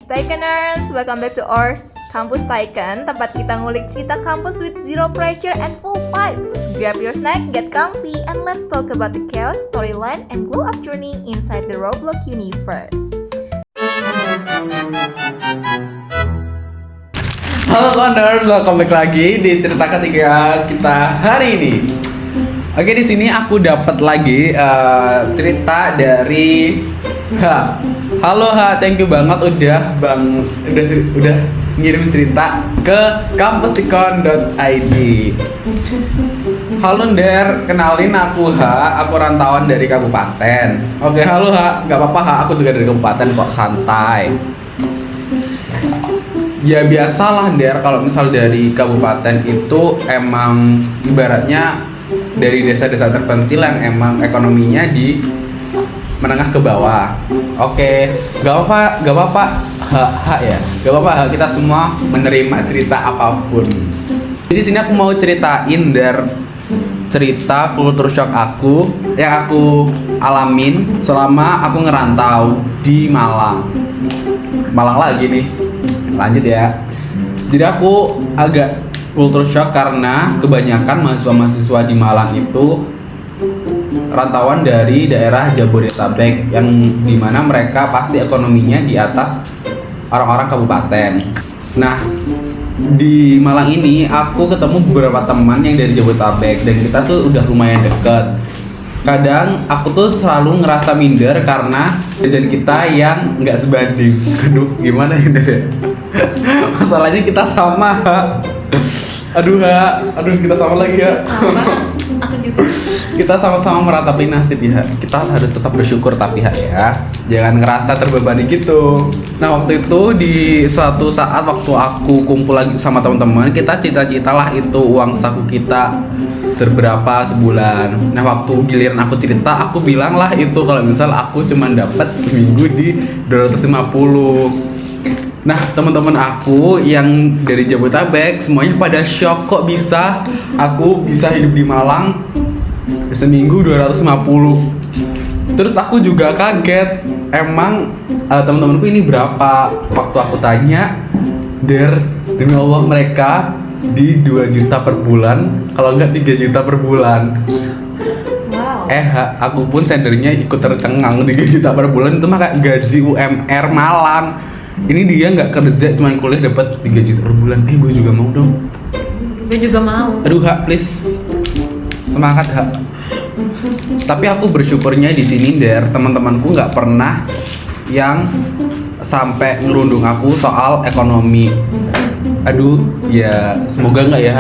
Taikeners, welcome back to our Campus Taiken, tempat kita ngulik cerita kampus with zero pressure and full vibes. Grab your snack, get comfy, and let's talk about the chaos, storyline, and glow up journey inside the Roblox universe. Halo Coners, welcome back lagi di cerita ketiga kita hari ini. Oke, di sini aku dapat lagi cerita dari Halo thank you banget udah ngirim cerita ke kampustikon.id. Halo Der, kenalin aku aku rantauan dari kabupaten. Oke, halo gak apa-apa aku juga dari kabupaten kok, santai. Ya biasalah Der, kalau misal dari kabupaten itu emang ibaratnya dari desa-desa terpencil yang emang ekonominya di menengah ke bawah. Oke, gak apa-apa kita semua menerima cerita apapun. Jadi sini aku mau ceritain Der, cerita culture shock aku yang aku alamin selama aku ngerantau di Malang lagi nih. Lanjut ya. Jadi aku agak culture shock karena kebanyakan mahasiswa-mahasiswa di Malang itu rantauan dari daerah Jabodetabek yang dimana mereka pasti ekonominya di atas orang-orang kabupaten. Nah, di Malang ini aku ketemu beberapa teman yang dari Jabodetabek dan kita tuh udah lumayan deket. Kadang aku tuh selalu ngerasa minder karena jajan kita yang nggak sebanding. Aduh, gimana ya Der? Masalahnya kita sama. Aduh kita sama lagi ya. Kita sama-sama meratapi nasib ya. Kita harus tetap bersyukur tapi ya. Jangan ngerasa terbebani gitu. Nah, waktu itu di suatu saat waktu aku kumpul lagi sama teman-teman, kita cita-citalah itu uang saku kita seberapa sebulan. Nah, waktu giliran aku cerita, aku bilang lah itu kalau misal aku cuma dapat seminggu di 250. Nah, teman-teman aku yang dari Jabodetabek semuanya pada shock, kok bisa aku bisa hidup di Malang seminggu 250. Terus aku juga kaget, emang teman-temanku ini berapa? Waktu aku tanya, Der, demi Allah mereka di 2 juta per bulan, kalau enggak 3 juta per bulan. Wow. Aku pun sendernya ikut tercengang. 3 juta per bulan itu mah kayak gaji UMR Malang. Ini dia nggak kerja, cuma kuliah dapat 3 juta per bulan. Gue juga mau dong. Gue juga mau. Aduh please, semangat Tapi aku bersyukurnya di sini Der, teman-temanku nggak pernah yang sampai ngerundung aku soal ekonomi. Aduh, ya semoga nggak ya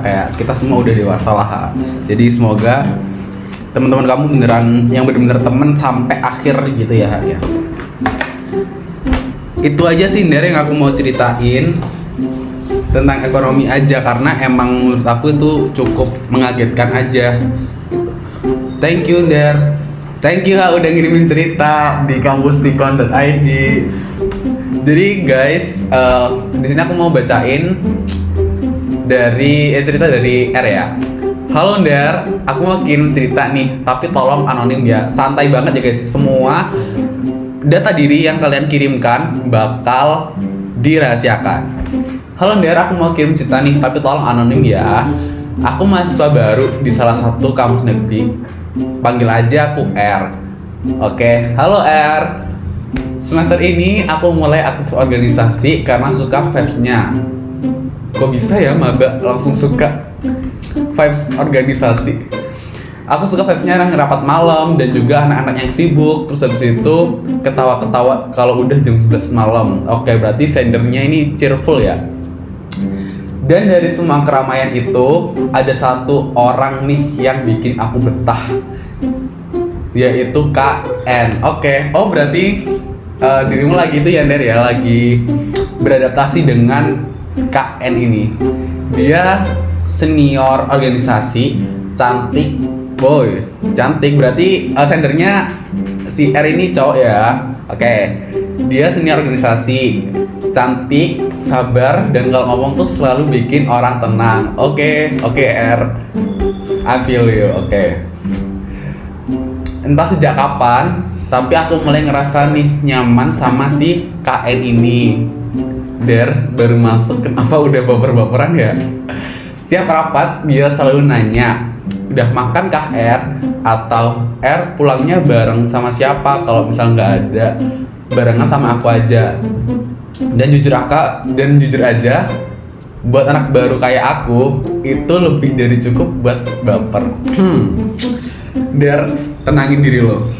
kayak kita semua udah dewasa lah. Jadi semoga teman-teman kamu yang benar-benar teman sampai akhir gitu ya. Itu aja sih Der yang aku mau ceritain tentang ekonomi aja, karena emang menurut aku itu cukup mengagetkan aja. Thank you Der. Thank you udah ngirimin cerita di kampustikon.id. Jadi guys, di sini aku mau bacain dari cerita dari R ya. Halo Der, aku mau kirim cerita nih, tapi tolong anonim ya. Santai banget ya guys. Semua data diri yang kalian kirimkan bakal dirahasiakan. Halo Der, aku mau kirim cerita nih, tapi tolong anonim ya. Aku mahasiswa baru di salah satu kampus negeri. Panggil aja aku R. Oke, halo R. Semester ini aku mulai aktif organisasi karena suka vibes-nya. Kok bisa ya maba langsung suka vibes organisasi? Aku suka vibes-nya yang rapat malam dan juga anak-anak yang sibuk. Terus habis itu ketawa-ketawa kalau udah jam 11 malam. Oke, berarti sendernya ini cheerful ya. Dan dari semua keramaian itu ada satu orang nih yang bikin aku betah, yaitu KN. Oke, berarti dirimu lagi itu ya Der ya, lagi beradaptasi dengan KN ini. Dia senior organisasi, cantik berarti sendernya si R ini cowok ya. Oke, dia senior organisasi, cantik, sabar, dan kalau ngomong tuh selalu bikin orang tenang. Oke R, I feel you. Oke. Entah sejak kapan, Tapi aku mulai ngerasa nih nyaman sama si KN ini. Baru masuk kenapa udah baper-baperan ya? Setiap rapat dia selalu nanya, udah makan kah R? Atau R pulangnya bareng sama siapa? Kalau misal nggak ada, barengan sama aku aja. Dan jujur aja, buat anak baru kayak aku itu lebih dari cukup buat baper. Tenangin diri lo.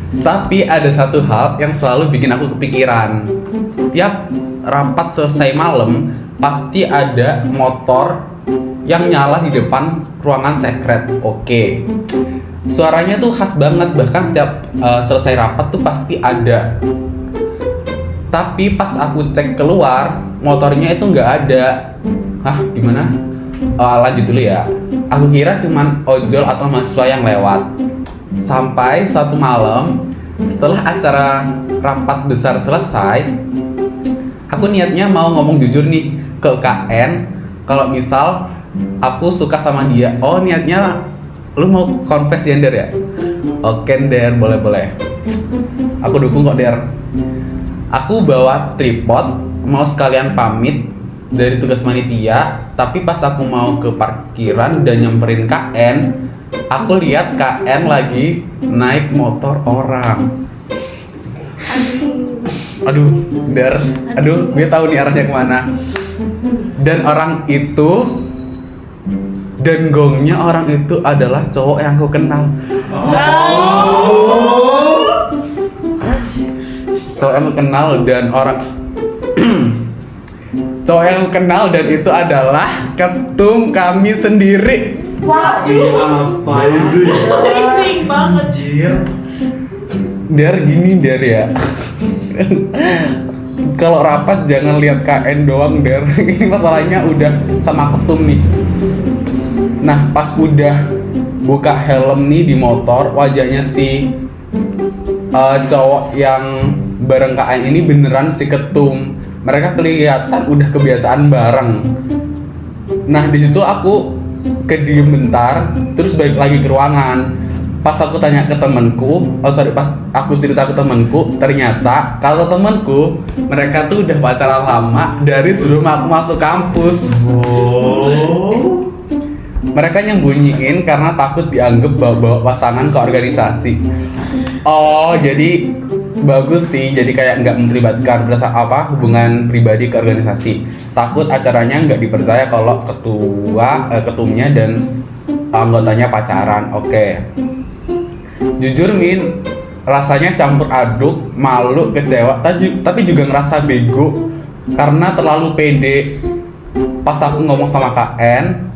Tapi ada satu hal yang selalu bikin aku kepikiran. Setiap rapat selesai malam, pasti ada motor yang nyala di depan ruangan sekret. Oke. Suaranya tuh khas banget, bahkan setiap selesai rapat tuh pasti ada. Tapi pas aku cek keluar, motornya itu nggak ada. Hah, gimana? Lanjut dulu ya. Aku kira cuman ojol atau mahasiswa yang lewat. Sampai suatu malam, setelah acara rapat besar selesai, aku niatnya mau ngomong jujur nih ke KN. Kalau misal aku suka sama dia. Oh, niatnya lu mau confess ya, Der ya? Oke, Der, boleh. Aku dukung kok, Der. Aku bawa tripod, mau sekalian pamit dari tugas panitia. Tapi pas aku mau ke parkiran dan nyamperin KN, aku lihat KN lagi naik motor orang. Aduh, Der. Aduh, gue tahu nih arahnya kemana. Dan gongnya orang itu adalah cowok yang aku kenal. Cowok yang aku kenal dan cowok yang aku kenal dan itu adalah ketum kami sendiri. Wah, apa itu? Rising banget. Jir. Gini ya. Kalau rapat jangan lihat KN doang, Ini masalahnya udah sama ketum nih. Nah, pas udah buka helm nih di motor, wajahnya si cowok yang bareng KN ini beneran si ketum. Mereka kelihatan udah kebiasaan bareng. Nah, di situ aku kediem bentar, terus balik lagi ke ruangan. Pas aku tanya ke temanku, pas aku cerita ke temanku, ternyata kalau temanku mereka tuh udah pacaran lama dari sebelum aku masuk kampus. Mereka nyembunyiin karena takut dianggap bawa pasangan ke organisasi. Oh, jadi bagus sih, jadi kayak nggak melibatkan hubungan pribadi ke organisasi. Takut acaranya nggak dipercaya kalau ketumnya dan anggotanya pacaran. Oke. Jujur Min, rasanya campur aduk, malu, kecewa, tapi juga ngerasa bego karena terlalu pede. Pas aku ngomong sama KN,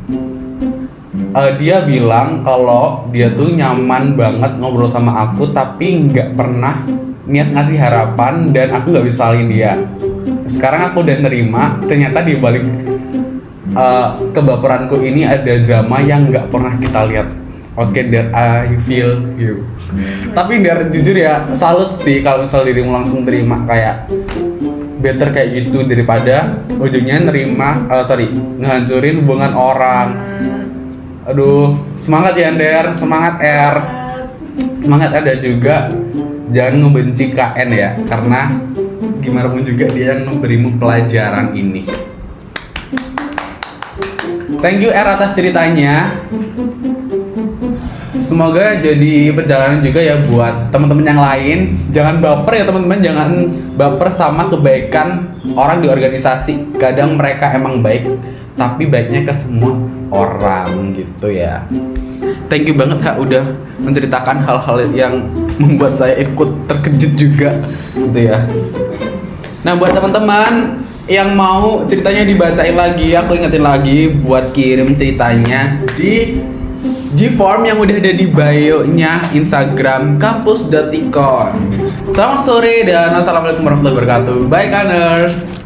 dia bilang kalau dia tuh nyaman banget ngobrol sama aku, tapi nggak pernah niat ngasih harapan dan aku nggak bisa salin dia. Sekarang aku udah nerima, ternyata di balik kebaperanku ini ada drama yang nggak pernah kita lihat. Oke, Der, I feel you. Tapi Der, jujur ya, salut sih kalau misal dirimu langsung terima, kayak better kayak gitu daripada ujungnya ngehancurin hubungan orang. Aduh, semangat ya Der, semangat R. Semangat ada juga, jangan ngebenci KN ya, karena gimana pun juga dia yang memberimu pelajaran ini. Thank you R atas ceritanya. Semoga jadi perjalanan juga ya buat teman-teman yang lain. Jangan baper ya teman-teman, jangan baper sama kebaikan orang di organisasi. Kadang mereka emang baik, tapi baiknya ke semua orang gitu ya. Thank you banget udah menceritakan hal-hal yang membuat saya ikut terkejut juga gitu ya. Nah, buat teman-teman yang mau ceritanya dibacain lagi, aku ingetin lagi buat kirim ceritanya di G-Form yang udah ada di bio-nya Instagram kampus.icon. Selamat sore dan assalamualaikum warahmatullahi wabarakatuh. Bye, Kaners.